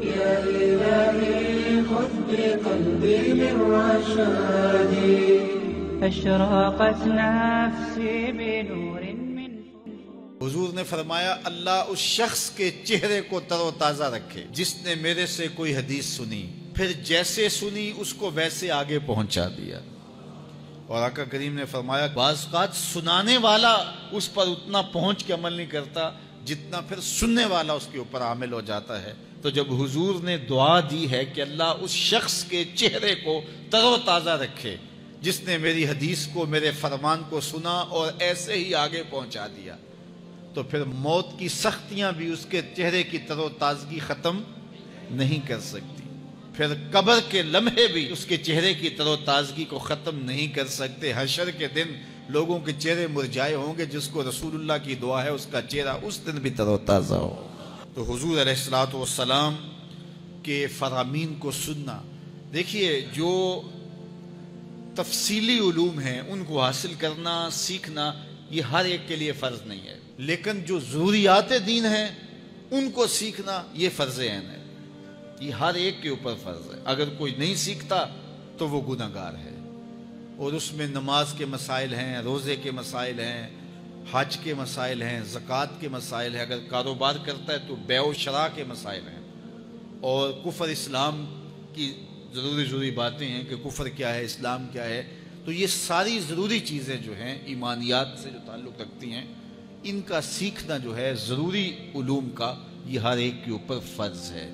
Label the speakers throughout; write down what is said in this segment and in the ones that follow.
Speaker 1: يا إلهي خذ بقلبي من رشادي أشرقت نفسي بنور من
Speaker 2: حضور نے فرمایا اللہ اس شخص کے چہرے کو تر و تازہ رکھے جس نے میرے سے کوئی حدیث سنی پھر جیسے سنی اس کو ویسے آگے پہنچا دیا۔ اور آقا کریم نے فرمایا بعض اوقات سنانے والا اس پر اتنا پہنچ کے عمل نہیں کرتا جتنا پھر سننے والا اس کے اوپر عامل ہو جاتا ہے۔ تو جب حضور نے دعا دی ہے کہ اللہ اس شخص کے چہرے کو تر و تازہ رکھے جس نے میری حدیث کو میرے فرمان کو سنا اور ایسے ہی آگے پہنچا دیا، تو پھر موت کی سختیاں بھی اس کے چہرے کی تر و تازگی ختم نہیں کر سکتی، پھر قبر کے لمحے بھی اس کے چہرے کی تر و تازگی کو ختم نہیں کر سکتے۔ حشر کے دن لوگوں کے چہرے مرجھائے ہوں گے، جس کو رسول اللہ کی دعا ہے اس کا چہرہ اس دن بھی تر و تازہ ہو۔ تو حضور علیہ السلام کے فرامین کو سننا، دیکھیے جو تفصیلی علوم ہیں ان کو حاصل کرنا سیکھنا یہ ہر ایک کے لیے فرض نہیں ہے، لیکن جو ضروریات دین ہیں ان کو سیکھنا یہ فرض عین ہے، یہ ہر ایک کے اوپر فرض ہے۔ اگر کوئی نہیں سیکھتا تو وہ گناہگار ہے، اور اس میں نماز کے مسائل ہیں، روزے کے مسائل ہیں، حج کے مسائل ہیں، زکوٰۃ کے مسائل ہیں، اگر کاروبار کرتا ہے تو بیع و شراء کے مسائل ہیں، اور کفر اسلام کی ضروری باتیں ہیں کہ کفر کیا ہے، اسلام کیا ہے۔ تو یہ ساری ضروری چیزیں جو ہیں ایمانیات سے جو تعلق رکھتی ہیں، ان کا سیکھنا جو ہے ضروری علوم کا یہ ہر ایک کے اوپر فرض ہے۔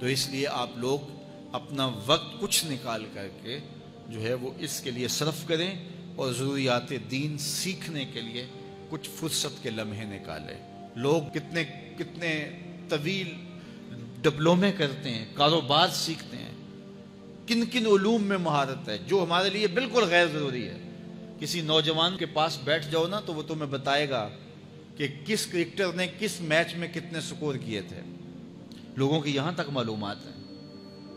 Speaker 2: تو اس لیے آپ لوگ اپنا وقت کچھ نکال کر کے جو ہے وہ اس کے لیے صرف کریں، اور ضروریات دین سیکھنے کے لیے کچھ فرصت کے لمحے نکالیں۔ لوگ کتنے طویل ڈپلومے کرتے ہیں، کاروبار سیکھتے ہیں، کن علوم میں مہارت ہے جو ہمارے لیے بالکل غیر ضروری ہے۔ کسی نوجوان کے پاس بیٹھ جاؤ نا تو وہ تمہیں بتائے گا کہ کس کرکٹر نے کس میچ میں کتنے سکور کیے تھے، لوگوں کی یہاں تک معلومات ہیں،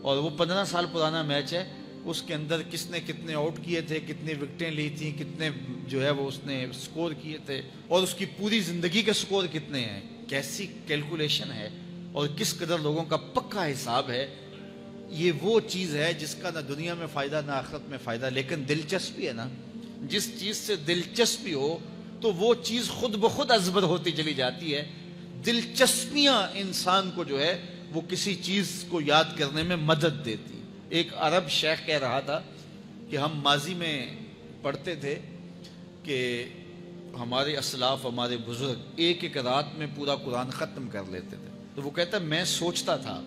Speaker 2: اور وہ 15 سال پرانا میچ ہے، اس کے اندر کس نے کتنے آؤٹ کیے تھے، کتنی وکٹیں لی تھیں، کتنے جو ہے وہ اس نے سکور کیے تھے، اور اس کی پوری زندگی کے سکور کتنے ہیں، کیسی کیلکولیشن ہے، اور کس قدر لوگوں کا پکا حساب ہے۔ یہ وہ چیز ہے جس کا نہ دنیا میں فائدہ نہ آخرت میں فائدہ، لیکن دلچسپی ہے نا، جس چیز سے دلچسپی ہو تو وہ چیز خود بخود ازبر ہوتی چلی جاتی ہے۔ دلچسپیاں انسان کو جو ہے وہ کسی چیز کو یاد کرنے میں مدد دیتی۔ ایک عرب شیخ کہہ رہا تھا کہ ہم ماضی میں پڑھتے تھے کہ ہمارے اسلاف، ہمارے بزرگ ایک رات میں پورا قرآن ختم کر لیتے تھے، تو وہ کہتا ہے میں سوچتا تھا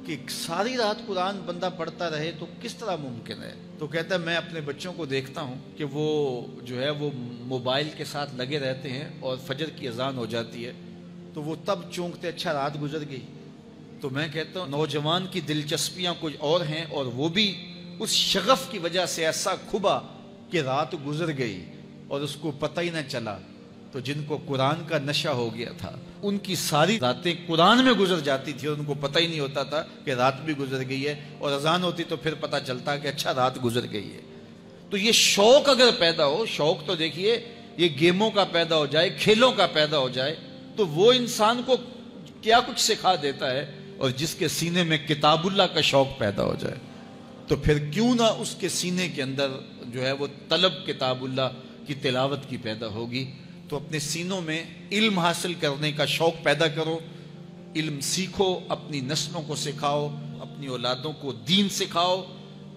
Speaker 2: کہ ساری رات قرآن بندہ پڑھتا رہے تو کس طرح ممکن ہے۔ تو کہتا ہے میں اپنے بچوں کو دیکھتا ہوں کہ وہ جو ہے وہ موبائل کے ساتھ لگے رہتے ہیں، اور فجر کی اذان ہو جاتی ہے تو وہ تب چونکتے اچھا رات گزر گئی۔ تو میں کہتا ہوں نوجوان کی دلچسپیاں کچھ اور ہیں، اور وہ بھی اس شغف کی وجہ سے ایسا کھبا کہ رات گزر گئی اور اس کو پتہ ہی نہ چلا۔ تو جن کو قرآن کا نشہ ہو گیا تھا ان کی ساری راتیں قرآن میں گزر جاتی تھی، اور ان کو پتہ ہی نہیں ہوتا تھا کہ رات بھی گزر گئی ہے، اور اذان ہوتی تو پھر پتہ چلتا کہ اچھا رات گزر گئی ہے۔ تو یہ شوق اگر پیدا ہو، شوق تو دیکھیے یہ گیموں کا پیدا ہو جائے، کھیلوں کا پیدا ہو جائے، تو وہ انسان کو کیا کچھ سکھا دیتا ہے، اور جس کے سینے میں کتاب اللہ کا شوق پیدا ہو جائے تو پھر کیوں نہ اس کے سینے کے اندر جو ہے وہ طلب کتاب اللہ کی تلاوت کی پیدا ہوگی۔ تو اپنے سینوں میں علم حاصل کرنے کا شوق پیدا کرو، علم سیکھو، اپنی نسلوں کو سکھاؤ، اپنی اولادوں کو دین سکھاؤ،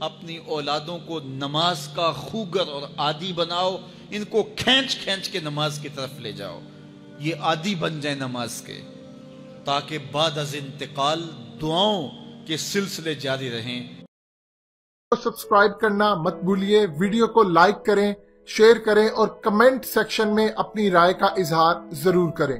Speaker 2: اپنی اولادوں کو نماز کا خوگر اور عادی بناؤ، ان کو کھینچ کھینچ کے نماز کی طرف لے جاؤ، یہ عادی بن جائیں نماز کے، تاکہ بعد از انتقال دعاؤں کے سلسلے جاری رہیں۔
Speaker 3: سبسکرائب کرنا مت بھولیے، ویڈیو کو لائک کریں، شیئر کریں، اور کمنٹ سیکشن میں اپنی رائے کا اظہار ضرور کریں۔